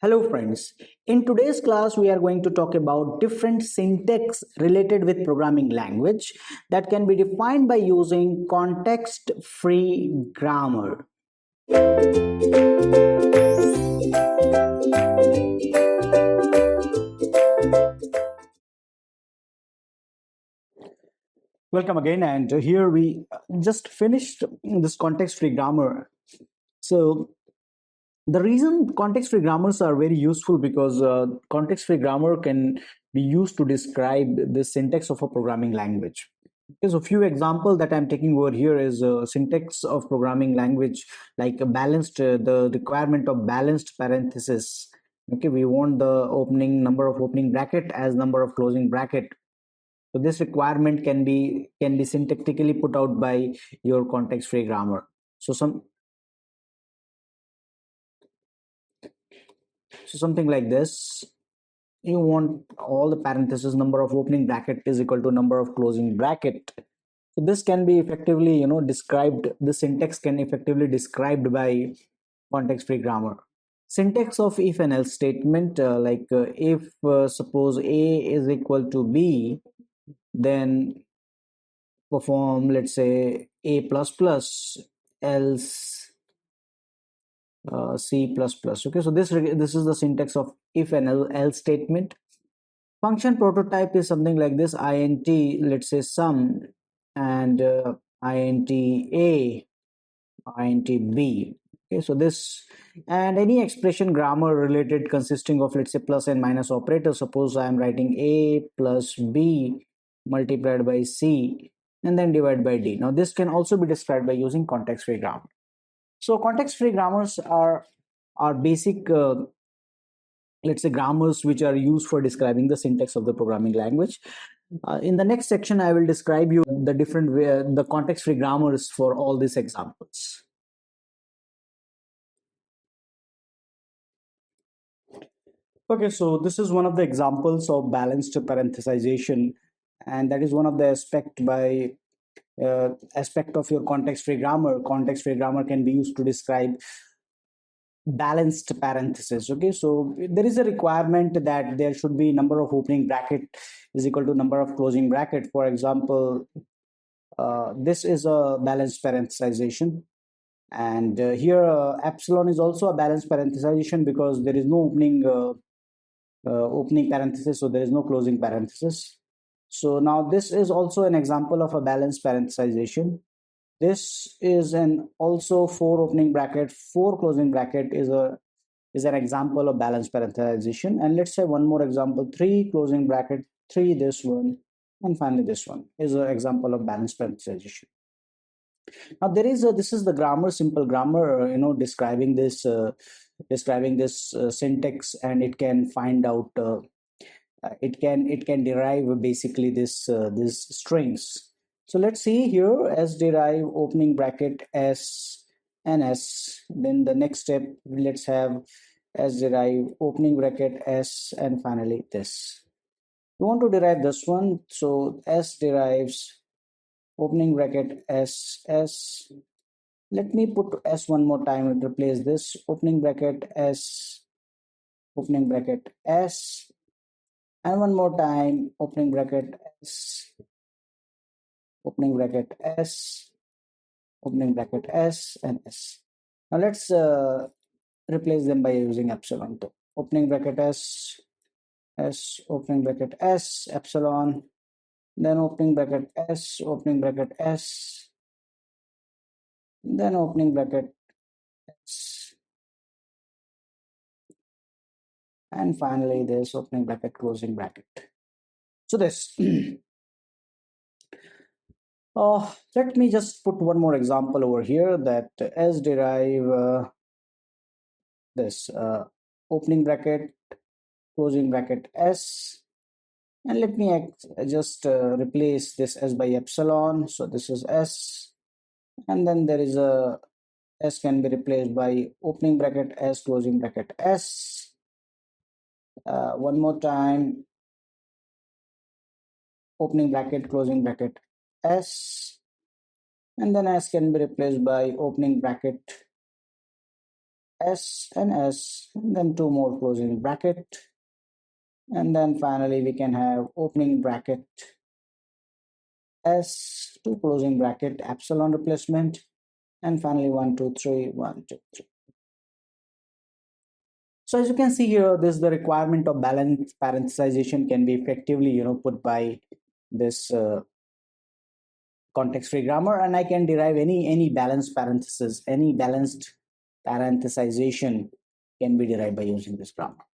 Hello friends. In today's class we are going to talk about different syntax related with programming language that can be defined by using context free grammar. Welcome again, and here we just finished this context free grammar. So the reason context free grammars are very useful because context free grammar can be used to describe the syntax of a programming language. There's a few example that I'm taking over here is syntax of programming language, like a balanced the requirement of balanced parenthesis. Okay, we want the opening number of opening bracket as number of closing bracket. So this requirement can be syntactically put out by your context free grammar. So something like this, you want all the parentheses number of opening bracket is equal to number of closing bracket. So this can be effectively described, the syntax can effectively described by context free grammar. Syntax of if and else statement, if suppose a is equal to b, then perform, let's say, a plus plus, else c plus plus. Okay, so this is the syntax of if and else statement. Function prototype is something like this: int, let's say sum, and int a, int b. Okay, so this, and any expression grammar related consisting of, let's say, plus and minus operator. Suppose I am writing a plus b multiplied by c and then divided by d. Now this can also be described by using context free grammar. So context free grammars are basic let's say grammars which are used for describing the syntax of the programming language. In the next section I will describe you the different the context free grammars for all these examples. Okay, so this is one of the examples of balanced parenthesization, and that is one of the aspect of your context free grammar. Context free grammar can be used to describe balanced parenthesis. Okay, so there is a requirement that there should be number of opening bracket is equal to number of closing bracket. For example, this is a balanced parenthesization, and here epsilon is also a balanced parenthesization because there is no opening parenthesis, so there is no closing parenthesis. So now this is also an example of a balanced parenthesization. This is an also four opening bracket, four closing bracket is an example of balanced parenthesization. And let's say one more example: three closing bracket, three this one, and finally this one is an example of balanced parenthesization. Now there is this is the grammar, simple grammar, describing this syntax, and it can find out it can derive basically this strings. So let's see here: s derive opening bracket s and s. Then the next step, let's have s derive opening bracket s and finally this. We want to derive this one, so s derives opening bracket s s. Let me put s one more time and replace this: opening bracket s, opening bracket s, and one more time opening bracket s, opening bracket s, opening bracket s, and s. Now let's replace them by using epsilon. So opening bracket s, s, opening bracket s, epsilon, then opening bracket s, opening bracket s, then opening bracket s, and finally this opening bracket, closing bracket. So this let me just put one more example over here, that s derive this opening bracket, closing bracket s, and let me just replace this s by epsilon. So this is s, and then there is a s can be replaced by opening bracket s, closing bracket s. One more time, opening bracket, closing bracket s, and then s can be replaced by opening bracket S and S, and then two more closing bracket, and then finally we can have opening bracket S, two closing bracket, epsilon replacement, and finally 1, 2, 3, 1, 2, 3. So as you can see here, this the requirement of balanced parenthesization can be effectively, put by this context-free grammar, and I can derive any balanced parenthesis, any balanced parenthesization can be derived by using this grammar.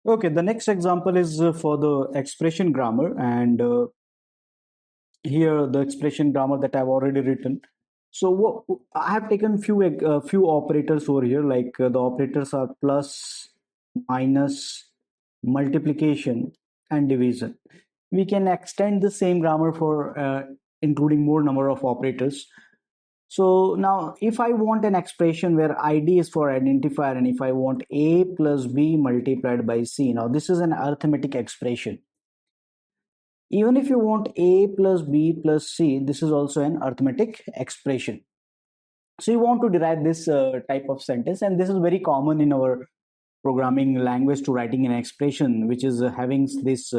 Okay, the next example is for the expression grammar, and here the expression grammar that I've already written. So I have taken few operators over here, like the operators are plus, minus, multiplication, and division. We can extend the same grammar for including more number of operators. So now if I want an expression where ID is for identifier, and if I want A plus B multiplied by C, now this is an arithmetic expression. Even if you want A plus B plus C, this is also an arithmetic expression. So you want to derive this type of sentence, and this is very common in our programming language to writing an expression which is having this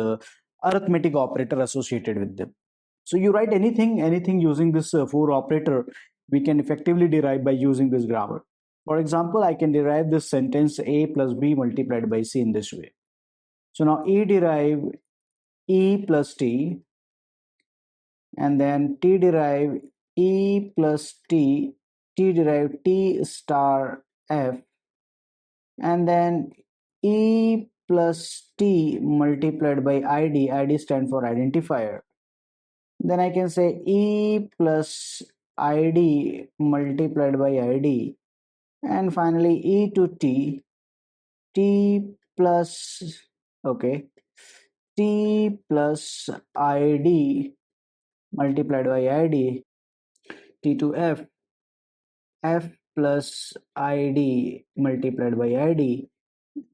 arithmetic operator associated with them. So you write anything using this for operator, we can effectively derive by using this grammar. For example, I can derive this sentence A plus B multiplied by C in this way. So now E derive E plus T, and then T derive E plus T derive T star F, and then E plus T multiplied by ID stand for identifier. Then I can say E plus ID multiplied by ID, and finally E to T plus, okay, T plus ID multiplied by ID, T to F plus ID multiplied by ID.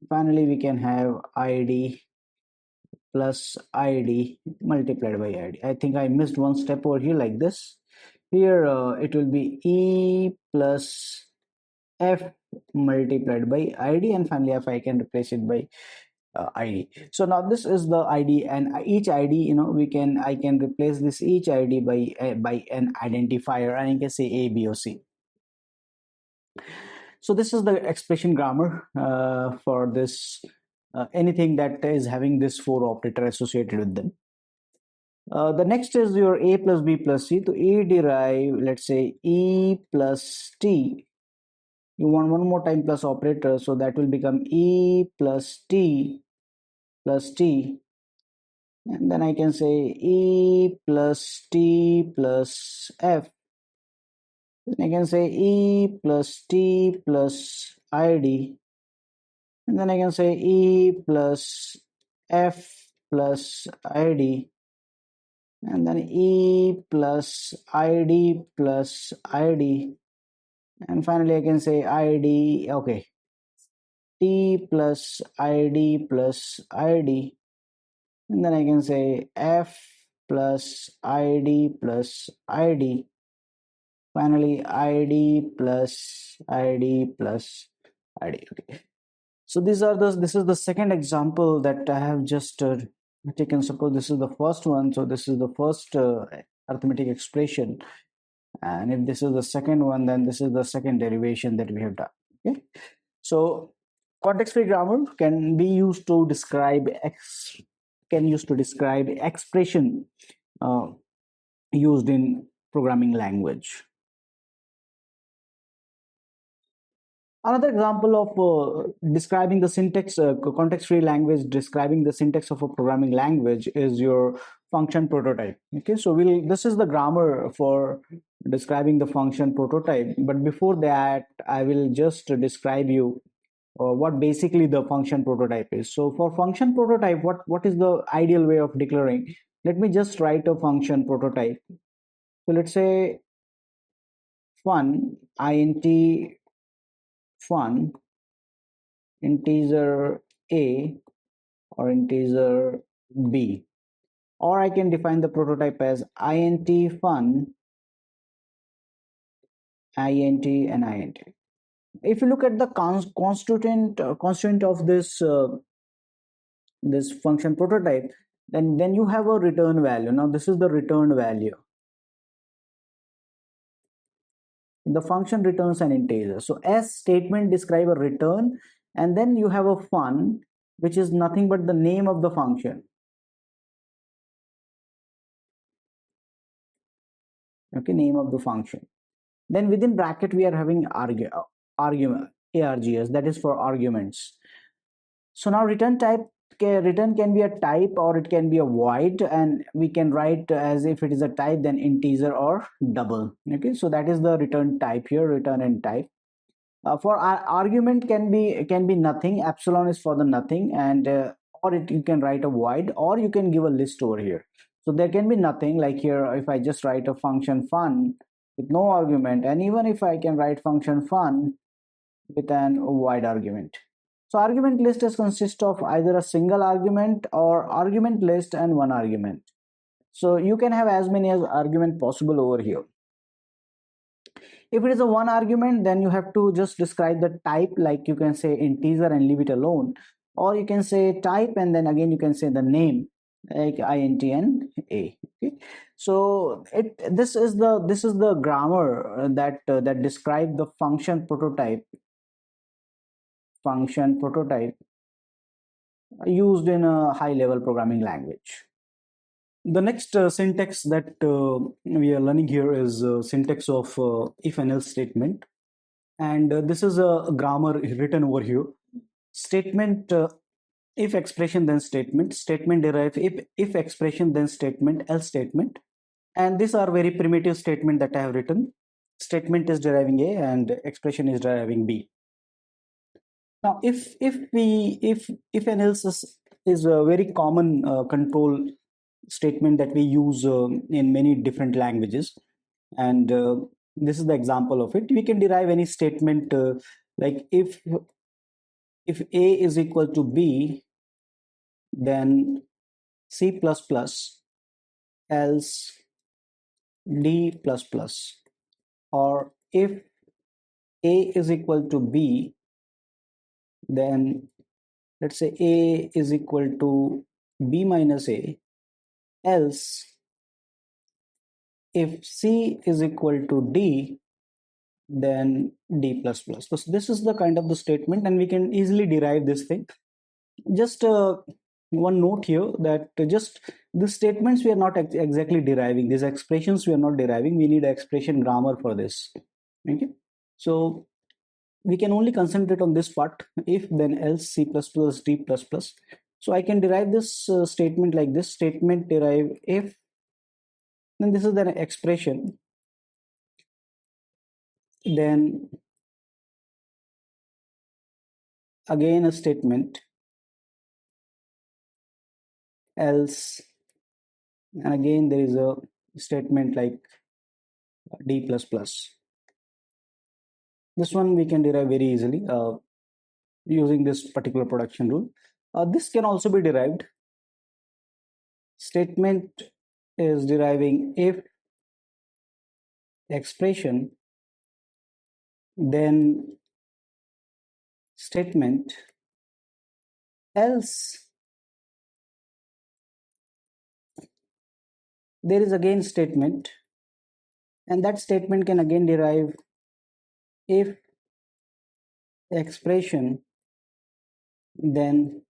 Finally, we can have ID plus ID multiplied by ID. I think I missed one step over here like this. Here it will be E plus F multiplied by ID, and finally if I can replace it by ID. So now this is the ID, and each ID, I can replace this each ID by an identifier, and I can say A, B, or C. So this is the expression grammar for this anything that is having this for operator associated with them. The next is your A plus B plus C. To A derive, let's say E plus T. You want one more time plus operator, so that will become E plus T plus T. And then I can say E plus T plus F. Then I can say E plus T plus ID. And then I can say E plus F plus ID, and then E plus ID plus ID, and finally I can say ID, okay, T plus ID plus ID, and then I can say F plus ID plus ID, finally ID plus ID plus ID. Okay. So this is the second example that I have just taken. Suppose this is the first one, so this is the first arithmetic expression, and if this is the second one, then this is the second derivation that we have done. Okay, so context-free grammar can be used to describe expression used in programming language. Another example of describing the syntax, context-free language, describing the syntax of a programming language is your function prototype. Okay, so this is the grammar for describing the function prototype. But before that, I will just describe you what basically the function prototype is. So for function prototype, what is the ideal way of declaring? Let me just write a function prototype. So let's say fun, int fun, integer a or integer b, or I can define the prototype as int fun, int and int. If you look at the constituent of this function prototype, then you have a return value. Now this is the return value. The function returns an integer. So as statement describe a return, and then you have a fun, which is nothing but the name of the function. Okay, name of the function. Then within bracket we are having argument, args, that is for arguments. So now return can be a type or it can be a void, and we can write as if it is a type then integer or double. Okay, so that is the return type here, return and type. For argument can be nothing. Epsilon is for the nothing, and you can write a void, or you can give a list over here. So there can be nothing, like here if I just write a function fun with no argument, and even if I can write function fun with an void argument. So argument list is consist of either a single argument or argument list and one argument. So you can have as many as argument possible over here. If it is a one argument, then you have to just describe the type, like you can say integer and leave it alone, or you can say type and then again you can say the name, like int and a. Okay, so this is the grammar that describe the function prototype used in a high level programming language. The next syntax that we are learning here is syntax of if and else statement, and this is a grammar written over here. Statement, if expression then statement derive if expression then statement, else statement, and these are very primitive statement that I have written. Statement is deriving a and expression is deriving b. Now if and else is a very common control statement that we use in many different languages, and this is the example of it. We can derive any statement like if a is equal to b, then c plus plus, else d plus plus, or if a is equal to b, then let's say a is equal to b minus a, else if c is equal to d, then d plus plus. So this is the kind of the statement, and we can easily derive this thing. Just one note here that just the statements we are not exactly deriving, these expressions we are not deriving, we need expression grammar for this. Okay, so we can only concentrate on this part, if then else c plus plus d plus plus. So I can derive this statement like this: statement derive if, then this is the expression, then again a statement, else, and again there is a statement like d plus plus. This one we can derive very easily using this particular production rule. This can also be derived. Statement is deriving if expression, then statement, else there is again statement, and that statement can again derive if expression, then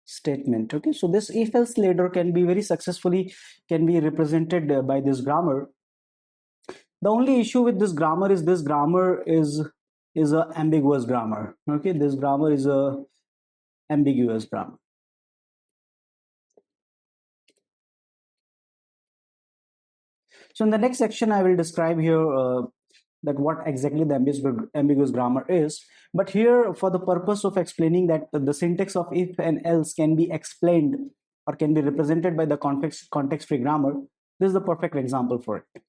statement. Okay, so this if else later can be very successfully can be represented by this grammar. The only issue with this grammar is this grammar is a ambiguous grammar. Okay, this grammar is a ambiguous grammar. So in the next section I will describe here that what exactly the ambiguous grammar is. But here, for the purpose of explaining that the syntax of if and else can be explained or can be represented by the context-free grammar, this is the perfect example for it.